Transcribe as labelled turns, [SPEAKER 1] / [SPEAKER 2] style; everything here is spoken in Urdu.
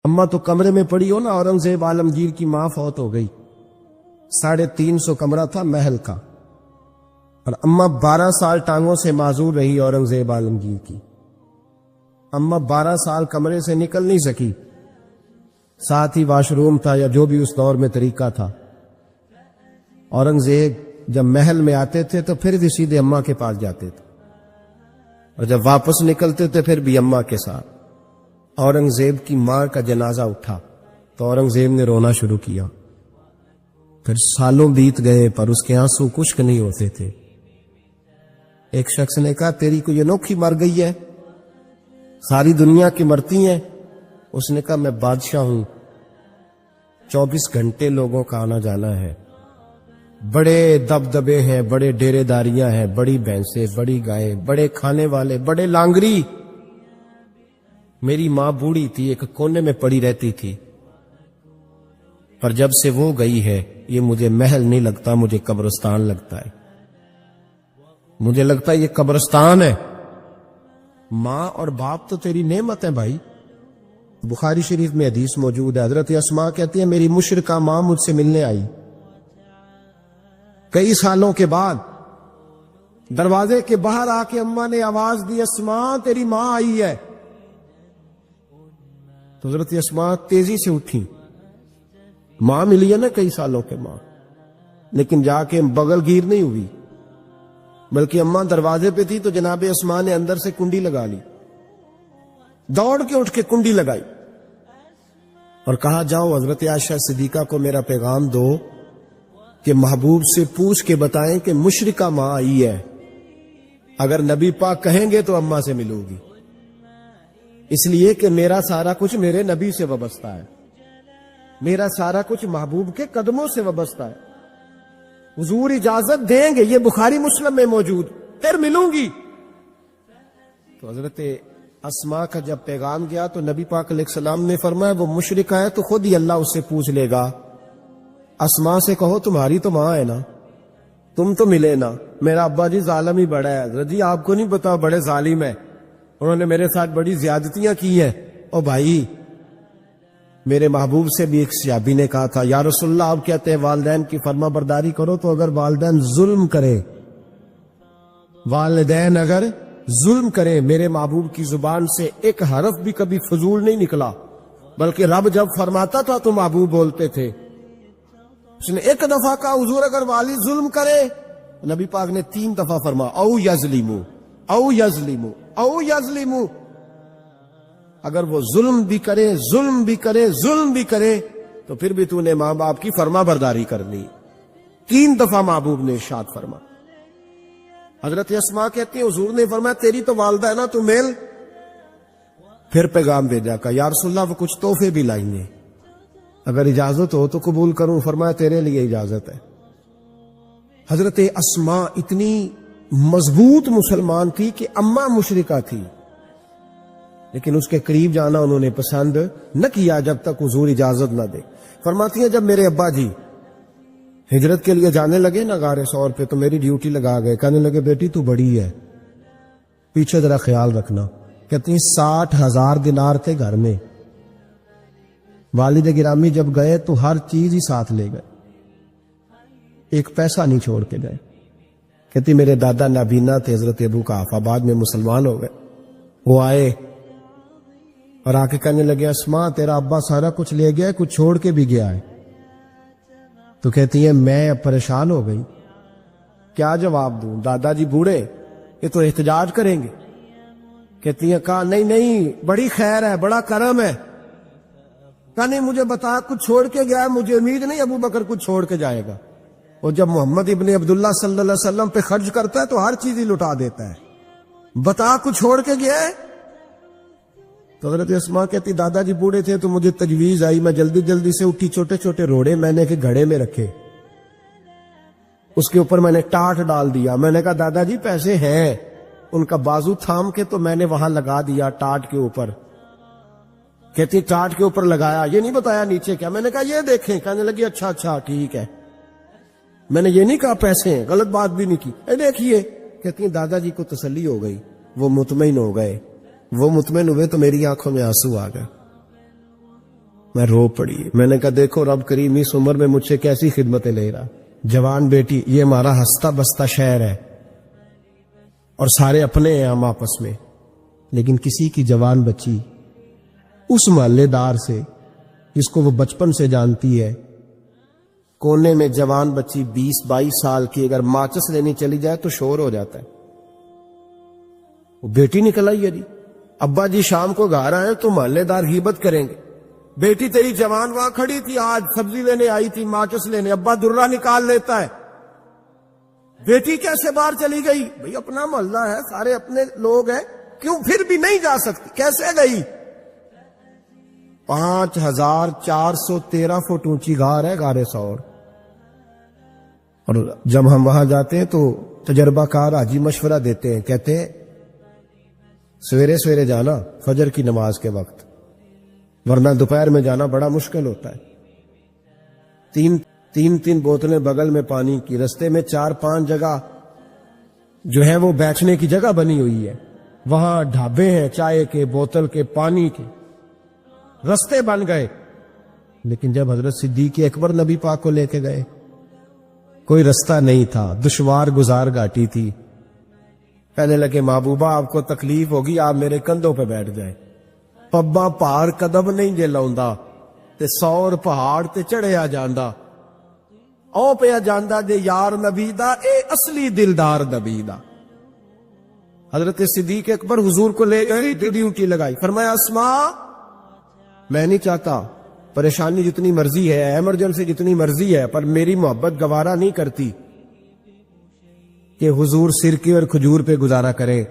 [SPEAKER 1] اماں تو کمرے میں پڑی ہو نا، اورنگزیب عالمگیر کی ماں فوت ہو گئی، 350 کمرہ تھا محل کا، اور اماں 12 سال ٹانگوں سے معذور رہی اورنگزیب عالمگیر کی۔ اماں 12 سال کمرے سے نکل نہیں سکی، ساتھ ہی واش روم تھا یا جو بھی اس دور میں طریقہ تھا۔ اورنگزیب جب محل میں آتے تھے تو پھر بھی سیدھے اماں کے پاس جاتے تھے، اور جب واپس نکلتے تھے پھر بھی اماں کے ساتھ۔ اورنگزیب کی ماں کا جنازہ اٹھا تو اورنگزیب نے رونا شروع کیا، پھر سالوں بیت گئے پر اس کے آنسو خشک نہیں ہوتے تھے۔ ایک شخص نے کہا تیری کوئی انوکھی مر گئی ہے، ساری دنیا کی مرتی ہیں؟ اس نے کہا میں بادشاہ ہوں، 24 گھنٹے لوگوں کا آنا جانا ہے، بڑے دبدبے ہیں، بڑے ڈیرے داریاں ہیں، بڑی بھینسیں، بڑی گائیں، بڑے کھانے والے، بڑے لانگری۔ میری ماں بوڑھی تھی، ایک کونے میں پڑی رہتی تھی، پر جب سے وہ گئی ہے یہ مجھے محل نہیں لگتا، مجھے قبرستان لگتا ہے، مجھے لگتا ہے یہ قبرستان ہے۔ ماں اور باپ تو تیری نعمت ہے بھائی۔ بخاری شریف میں حدیث موجود ہے، حضرت اسماء کہتی ہے میری مشرکہ ماں مجھ سے ملنے آئی، کئی سالوں کے بعد دروازے کے باہر آ کے اماں نے آواز دی اسماء تیری ماں آئی ہے، تو حضرت اسماء تیزی سے اٹھی، ماں ملی ہے نا کئی سالوں کے ماں، لیکن جا کے بغل گیر نہیں ہوئی، بلکہ اماں دروازے پہ تھی تو جناب اسماء نے اندر سے کنڈی لگا لی، دوڑ کے اٹھ کے کنڈی لگائی اور کہا جاؤ حضرت عائشہ صدیقہ کو میرا پیغام دو کہ محبوب سے پوچھ کے بتائیں کہ مشرکہ ماں آئی ہے، اگر نبی پاک کہیں گے تو اماں سے ملو گی، اس لیے کہ میرا سارا کچھ میرے نبی سے وابستہ ہے، میرا سارا کچھ محبوب کے قدموں سے وابستہ ہے، حضور اجازت دیں گے، یہ بخاری مسلم میں موجود، پھر ملوں گی۔ تو حضرت اسماء کا جب پیغام گیا تو نبی پاک علیہ السلام نے فرمایا وہ مشرکہ ہے تو خود ہی اللہ اس سے پوچھ لے گا، اسماء سے کہو تمہاری تو ماں ہے نا، تم تو ملے نا، میرا ابا جی ظالم ہی بڑا ہے، حضرت جی آپ کو نہیں پتا بڑے ظالم ہے، انہوں نے میرے ساتھ بڑی زیادتیاں کی ہیں۔ او بھائی، میرے محبوب سے بھی ایک صحابی نے کہا تھا یا رسول اللہ آپ کہتے ہیں والدین کی فرما برداری کرو، تو اگر والدین ظلم کرے، والدین اگر ظلم کرے، میرے محبوب کی زبان سے ایک حرف بھی کبھی فضول نہیں نکلا، بلکہ رب جب فرماتا تھا تو محبوب بولتے تھے۔ اس نے ایک دفعہ کہا حضور اگر والد ظلم کرے، نبی پاک نے 3 دفعہ فرما او یظلمو او یظلمو او یظلمو، اگر وہ ظلم بھی کرے، ظلم بھی کرے، ظلم بھی کرے، تو پھر بھی تو نے ماں باپ کی فرما برداری کرنی۔ 3 دفعہ محبوب نے ارشاد فرما۔ حضرت اسماء کہتی ہیں حضور نے فرمایا تیری تو والدہ ہے نا، تو میل۔ پھر پیغام بھیجا کہ یا رسول اللہ وہ کچھ تحفے بھی لائیں گے، اگر اجازت ہو تو قبول کروں، فرمایا تیرے لیے اجازت ہے۔ حضرت اسماء اتنی مضبوط مسلمان تھی کہ اماں مشرکہ تھی، لیکن اس کے قریب جانا انہوں نے پسند نہ کیا جب تک حضور اجازت نہ دے۔ فرماتی ہیں جب میرے ابا جی ہجرت کے لیے جانے لگے نا غار ثور پہ تو میری ڈیوٹی لگا گئے، کہنے لگے بیٹی تو بڑی ہے، پیچھے ذرا خیال رکھنا۔ کہتی ہیں 60,000 دینار تھے گھر میں، والد گرامی جب گئے تو ہر چیز ہی ساتھ لے گئے، ایک پیسہ نہیں چھوڑ کے گئے۔ کہتی میرے دادا نابینا تھے حضرت ابو قحافہ، بعد میں مسلمان ہو گئے، وہ آئے اور آ کے کہنے لگے اسماء تیرا ابا سارا کچھ لے گیا ہے، کچھ چھوڑ کے بھی گیا ہے۔ تو کہتی ہے میں پریشان ہو گئی، کیا جواب دوں، دادا جی بوڑھے یہ تو احتجاج کریں گے۔ کہتی ہے کہا نہیں نہیں بڑی خیر ہے، بڑا کرم ہے، کہا نہیں مجھے بتا کچھ چھوڑ کے گیا ہے، مجھے امید نہیں ابو بکر کچھ چھوڑ کے جائے گا، اور جب محمد ابن عبداللہ صلی اللہ علیہ وسلم پہ خرچ کرتا ہے تو ہر چیز ہی لٹا دیتا ہے، بتا کچھ چھوڑ کے گیا ہے۔ تو حضرت اسماء کہتی دادا جی بوڑھے تھے تو مجھے تجویز آئی، میں جلدی جلدی سے اٹھی، چھوٹے چھوٹے روڑے میں نے کہ گھڑے میں رکھے، اس کے اوپر میں نے ٹاٹ ڈال دیا، میں نے کہا دادا جی پیسے ہیں، ان کا بازو تھام کے تو میں نے وہاں لگا دیا ٹاٹ کے اوپر۔ کہتی ٹاٹ کے اوپر لگایا، یہ نہیں بتایا نیچے کیا، میں نے کہا یہ دیکھیں، کہنے لگی اچھا اچھا ٹھیک ہے، میں نے یہ نہیں کہا پیسے ہیں، غلط بات بھی نہیں کی، اے دیکھیے۔ کہتی ہیں دادا جی کو تسلی ہو گئی، وہ مطمئن ہو گئے، وہ مطمئن ہوئے تو میری آنکھوں میں آنسو آ گئے۔ میں رو پڑی. میں نے کہا دیکھو رب کریم اس عمر میں مجھ سے کیسی خدمتیں لے رہا. جوان بیٹی یہ ہمارا ہنستا بستا شہر ہے اور سارے اپنے ہیں ہم آپس میں، لیکن کسی کی جوان بچی اس محلے دار سے جس کو وہ بچپن سے جانتی ہے، کونے میں جوان بچی 20-22 سال کی اگر ماچس لینی چلی جائے تو شور ہو جاتا ہے. وہ بیٹی نکل آئی ہے جی، ابا جی شام کو گھر آئے تو محلے دار غیبت کریں گے. بیٹی تیری جوان وہاں کھڑی تھی، آج سبزی لینے آئی تھی ماچس لینے، ابا درہ نکال لیتا ہے. بیٹی کیسے باہر چلی گئی؟ بھئی اپنا محلہ ہے، سارے اپنے لوگ ہیں، کیوں پھر بھی نہیں جا سکتی؟ کیسے گئی؟ 5413 فٹ اونچی غار ہے، غار سور. اور جب ہم وہاں جاتے ہیں تو تجربہ کار حاجی مشورہ دیتے ہیں، کہتے ہیں سویرے سویرے جانا فجر کی نماز کے وقت، ورنہ دوپہر میں جانا بڑا مشکل ہوتا ہے. تین بوتلیں بغل میں پانی کی، رستے میں 4-5 جگہ جو ہے وہ بیٹھنے کی جگہ بنی ہوئی ہے، وہاں ڈھابے ہیں چائے کے، بوتل کے، پانی کے، رستے بن گئے. لیکن جب حضرت صدیق اکبر نبی پاک کو لے کے گئے کوئی رستہ نہیں تھا، دشوار گزار گھاٹی تھی. کہنے لگے محبوبہ آپ کو تکلیف ہوگی، آپ میرے کندھوں پہ بیٹھ جائیں. پبا پہاڑ قدم نہیں جے لاؤندا تے سور پہاڑ تے چڑھیا جاندا، او پیا جاندا جے یار نبی دا، اے اصلی دلدار نبی دا. حضرت صدیق اکبر حضور کو لے گئی، ڈیوٹی لگائی، فرمایا اسماء میں نہیں چاہتا، پریشانی جتنی مرضی ہے، ایمرجنسی جتنی مرضی ہے، پر میری محبت گوارا نہیں کرتی کہ حضور سرکے اور کھجور پہ گزارا کریں.